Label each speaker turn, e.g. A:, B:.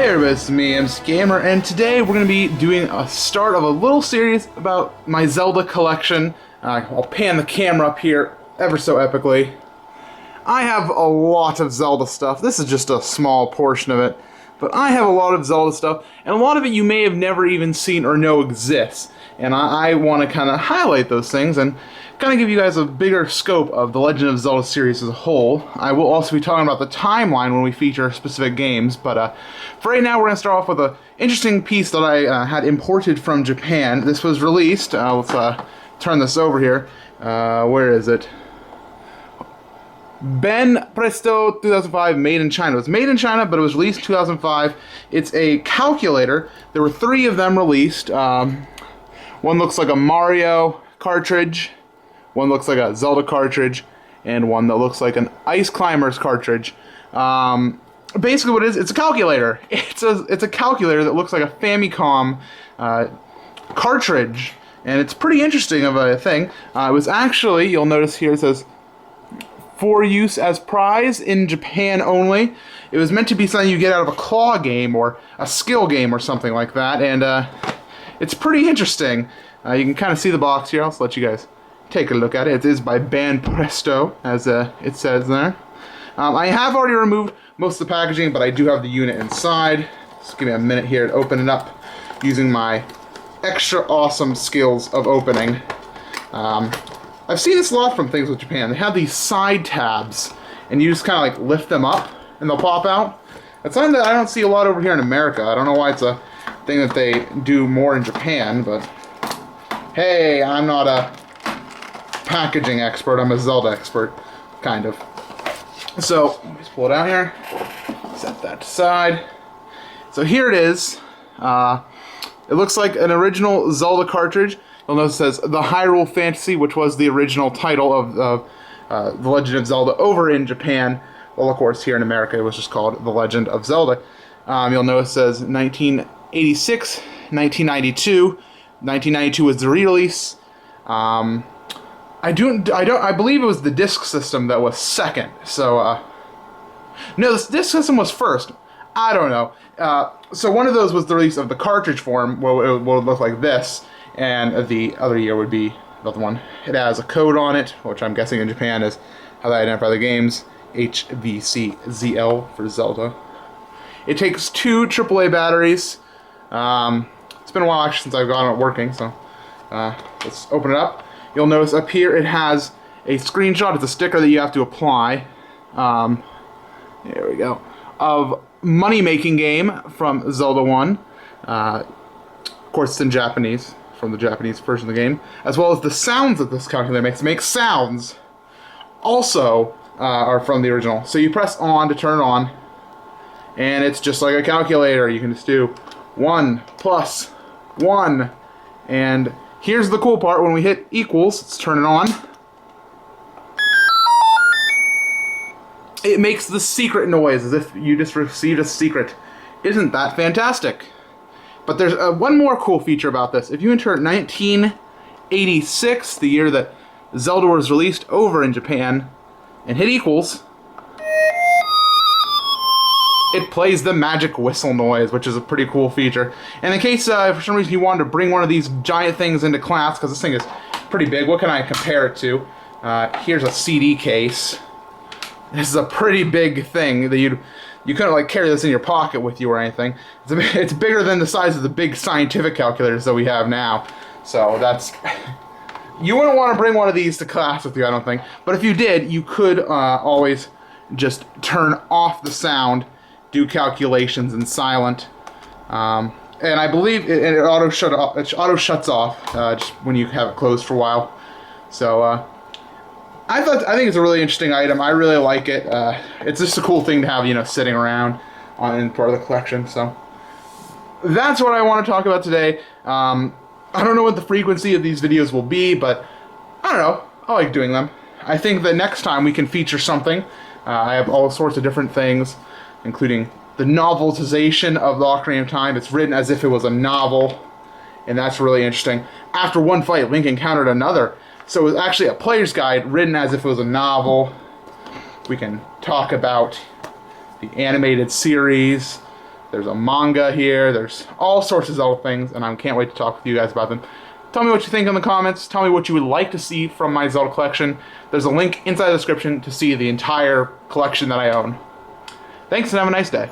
A: Hey everybody, it's me, MC Gamer, and today we're going to be doing a start of a little series about my Zelda collection. I'll pan the camera up here ever so epically. I have a lot of Zelda stuff. This is just a small portion of it, but I have a lot of Zelda stuff, and a lot of it you may have never even seen or know exists. And I want to kind of highlight those things and kind of give you guys a bigger scope of the Legend of Zelda series as a whole. I will also be talking about the timeline when we feature specific games, but for right now we're going to start off with an interesting piece that I had imported from Japan. This was released, let's turn this over here, where is it? Ben Presto 2005, made in China. It was made in China, but it was released in 2005. It's a calculator. There were 3 of them released. One looks like a Mario cartridge, one looks like a Zelda cartridge, and one that looks like an Ice Climbers cartridge. Basically what it is, it's a calculator. It's a calculator that looks like a Famicom cartridge, and it's pretty interesting of a thing. It was actually, you'll notice here it says, for use as prize in Japan only. It was meant to be something you get out of a claw game or a skill game or something like that, and it's pretty interesting. You can kind of see the box here. I'll just let you guys take a look at it. It is by Ben Presto, as it says there. I have already removed most of the packaging, but I do have the unit inside. Just give me a minute here to open it up using my extra awesome skills of opening. I've seen this a lot from things with Japan. They have these side tabs, and you just kind of like lift them up, and they'll pop out. That's something that I don't see a lot over here in America. I don't know why it's a thing that they do more in Japan, but hey, I'm not a packaging expert. I'm a Zelda expert, kind of. So, let me just pull it out here. Set that aside. So here it is. It looks like an original Zelda cartridge. You'll notice it says The Hyrule Fantasy, which was the original title of The Legend of Zelda over in Japan. Well, of course, here in America, it was just called The Legend of Zelda. You'll notice it says 1986, 1992. 1992 was the re-release. I believe it was the disc system that was second. So, no, the disc system was first. I don't know. So one of those was the release of the cartridge form, where it would look like this, and the other year would be the other one. It has a code on it, which I'm guessing in Japan is how they identify the games. HVCZL for Zelda. It takes 2 AAA batteries. It's been a while actually since I've gotten it working, so let's open it up. You'll notice up here it has a screenshot. It's a sticker that you have to apply. There we go. Of Money Making Game from Zelda 1. Of course, it's in Japanese, from the Japanese version of the game, as well as the sounds that this calculator makes. It makes sounds. Also, are from the original. So you press on to turn it on, and it's just like a calculator. You can just do 1 plus 1, and here's the cool part. When we hit equals, let's turn it on. It makes the secret noise as if you just received a secret. Isn't that fantastic? But there's one more cool feature about this. If you enter 1986, the year that Zelda was released over in Japan, and hit equals, it plays the magic whistle noise, which is a pretty cool feature. And in case for some reason you wanted to bring one of these giant things into class, because this thing is pretty big, what can I compare it to? Here's a CD case. This is a pretty big thing that you couldn't like carry this in your pocket with you or anything. It's bigger than the size of the big scientific calculators that we have now. So that's... You wouldn't want to bring one of these to class with you, I don't think. But if you did, you could always just turn off the sound, do calculations in silent, and I believe it auto shuts off just when you have it closed for a while. So I think it's a really interesting item. I really like it. It's just a cool thing to have, sitting around in part of the collection. So that's what I want to talk about today. I don't know what the frequency of these videos will be, but I don't know. I like doing them. I think that next time we can feature something. I have all sorts of different things, including the novelization of the Ocarina of Time. It's written as if it was a novel, and that's really interesting. After one fight, Link encountered another. So it was actually a player's guide written as if it was a novel. We can talk about the animated series. There's a manga here. There's all sorts of Zelda things, and I can't wait to talk with you guys about them. Tell me what you think in the comments. Tell me what you would like to see from my Zelda collection. There's a link inside the description to see the entire collection that I own. Thanks, and have a nice day.